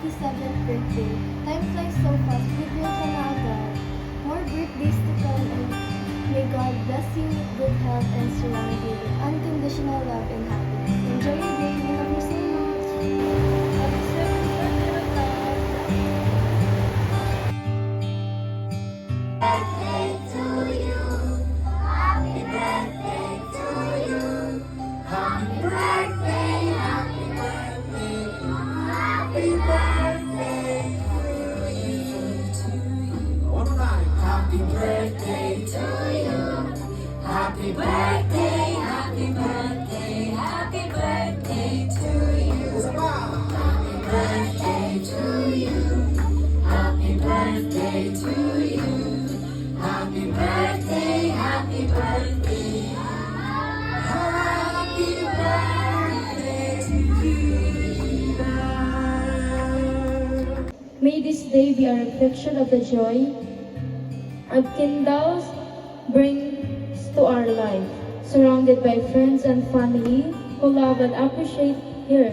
57th birthday. Time flies so fast, bigyan ka na agad. More birthdays to come and may God bless you with good health and surround you with unconditional love and happiness. Enjoy your day. We love you so much. Happy 7th birthday, Ragaz. Birthday to you. Happy birthday to you. Happy birthday, happy birthday, happy birthday to you. One more time. Happy birthday to you. Happy birthday, happy birthday, happy birthday to you. Happy birthday to you. Happy birthday to you. Happy birthday, happy birthday. Happy birthday to you. May this day be a reflection of the joy of candles brings to our life, surrounded by friends and family who love and appreciate here.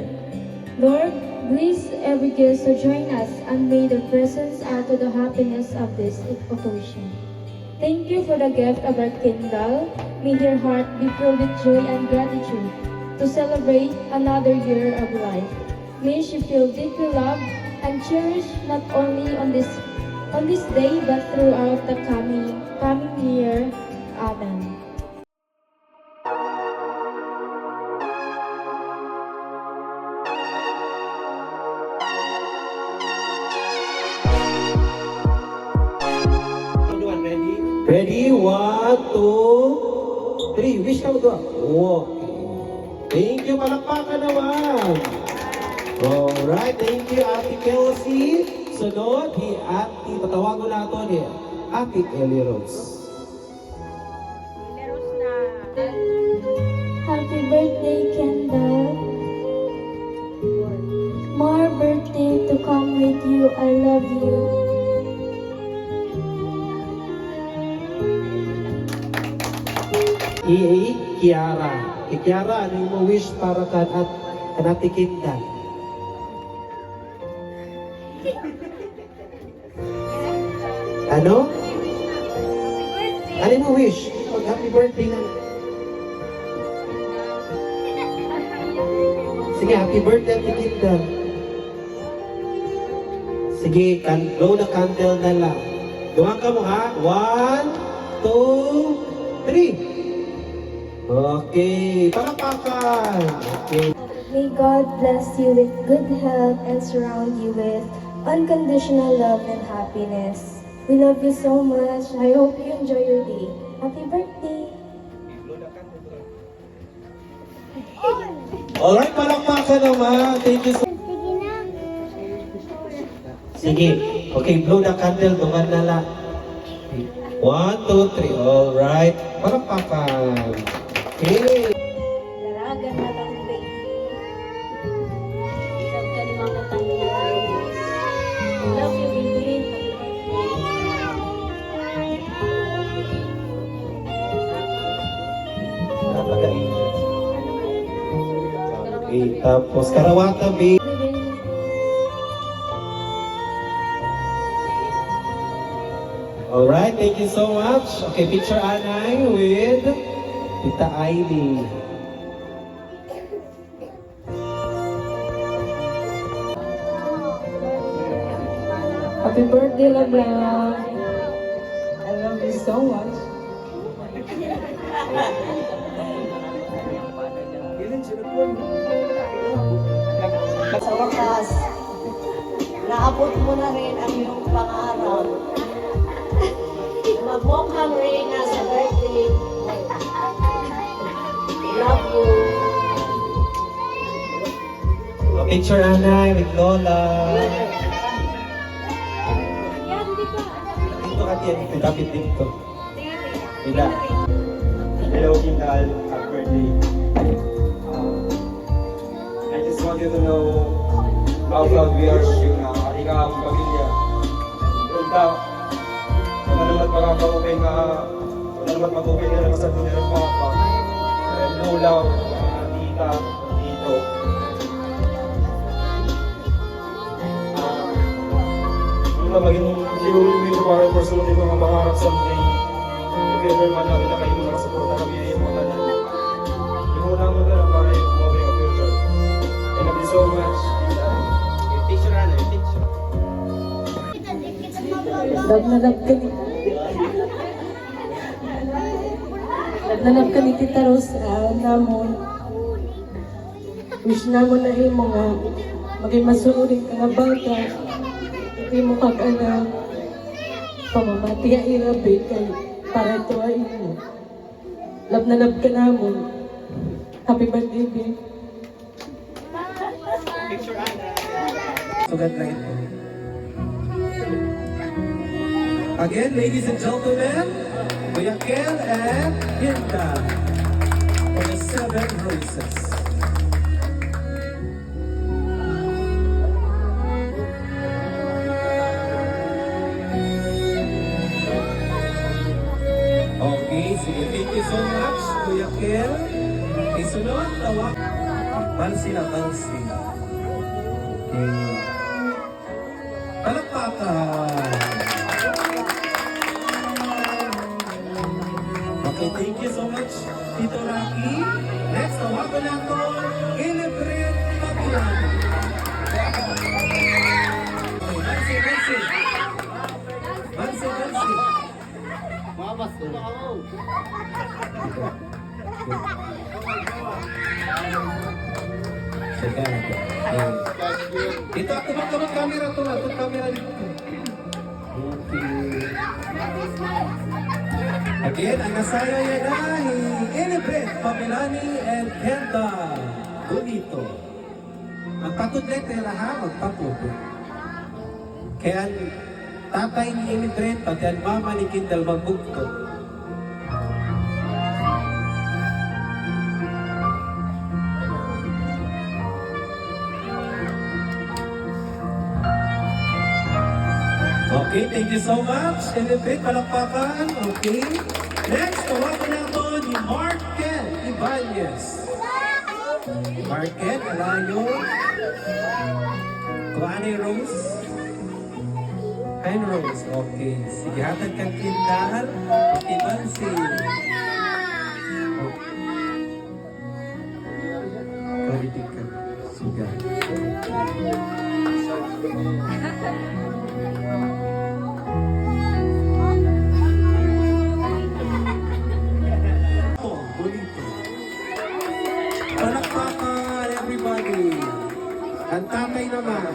Lord, bless every guest who join us and may their presence add to the happiness of this occasion. Thank you for the gift of our candle. May your heart be filled with joy and gratitude to celebrate another year of life. May she feel deeply loved and cherished not only on this day but throughout the coming year. Amen. Ready? 1, 2, 3. Wish ka mo doon. Okay. Thank you, palakpakan naman. Alright, thank you, Ate Kelsey. Sunod, Ate, patawagan natin ni Ate Ellie Rose. Happy birthday, Kendall. More birthday to come with you. I love you. Kiara. Kiara, ano yung wish para kanati Kindal? Ano? Ano yung wish? Happy birthday na. Sige, happy birthday Ate Kindal. Sige, blow the candle na lang. Dumaan ka mo ha? 1, 2, 3. Okay, palakpakan. Okay. May God bless you with good health and surround you with unconditional love and happiness. We love you so much. I hope you enjoy your day. Happy birthday! Alright, palakpakan naman. Thank you so much. Sige. Okay, blow the candle. Dungan na lang. 1, 2, 3. Alright. Palakpakan. Okay. Daragan na lang, baby. Love ka ni Mama Tanya. Love you, baby. Okay, tapos karawata, babe. Alright, thank you so much. Okay, picture Anay with Tita Ivy. Happy birthday, Labla. I love you so much. Sa wakas, naabot mo na rin ang iyong pangarap. Magmukhang Reyna sa birthday. Love you. Picture Anay with Lola. Dito ka tiyan, lapit dito. Ila. Hello, Kindal. Happy birthday. I just want you to know how proud we are of you na ating aming pamilya. Punta, wala naman makaka-open na, wala naman mag-open na naman sa dunia ng papa. And no love, tita, dito. na maging siguro yung medyo para personally mga pangarap someday. If ever man namin na kayo nakasuporta kami yung mga tanan. Yung una mo na lang para yung kumabay ang future. I love you so much. Yung picture ano, yung picture. Naglalab ka ni Tita Rose namon. Wish namon na imo nga maging masuuring ka nga bata. Hindi mo kag-anak. Pamamati ang irabi kay para ito ay imo. Lab na lab ka namon. Happy birthday, babe. Sugat lang ito. Again, ladies and gentlemen, Kuya Ken and Hilda for the 7 roses. Okay, sige. Thank you so much, Kuya Ken. Isunod, tawag. Bansi na bansi. Okay. Palakpakan! Okay, thank you so much, Tito Rocky. Next, tawagan na ito, Ilibrit Papilan. Bansi, bansi. Bansi, bansi. Mamas ko na ako. Sige, Ito, tumang camera to na. Itong camera dito. Okay. Again, ang nasaya yan ay Ilibrit, Pamilani, and Henda Bonito. Magpatod letter ha, magpatod. Kaya ang tatay ni Ilibrit, pati ang mama ni Kindle magbugto. Okay, thank you so much. Ilibrit, palakpakan. Okay. Next, tawagan na ito ni Marken Ibanez. Marken, alayo. Kuani Rose. And Rose. Okay. Sige, hatag kang kindahan. Ibansi. Karitig ka. Sige. Bonito. Palakpakan, everybody. Ang tatay naman.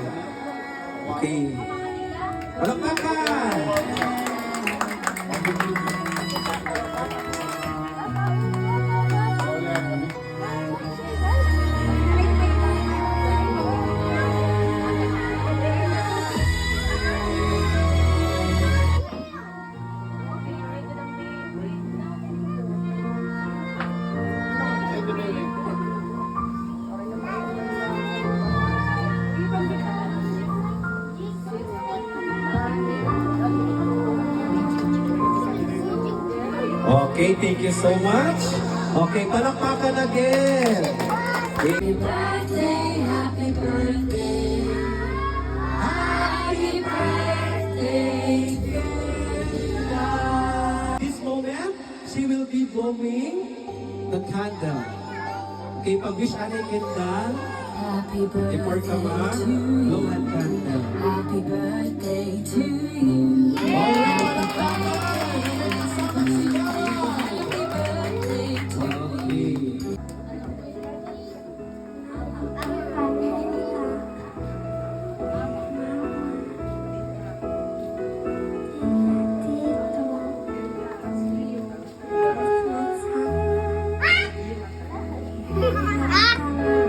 Okay. Palakpakan! Okay, thank you so much. Okay, palakpakan again. Happy birthday, happy birthday. Happy birthday to you. This moment, she will be blowing the candle. Okay, pag-wish ani kita, Happy birthday before ka ma, to you. blow ang candle. Happy birthday to you. Alright,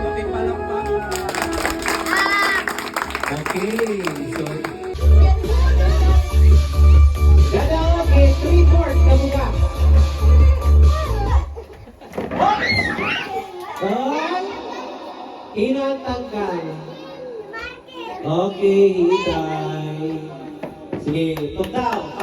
okay, palakpakan. Okay, so Gada, okay, 3/4 na buka. Inatangkan. Okay, hitay. Sige, tugtaw.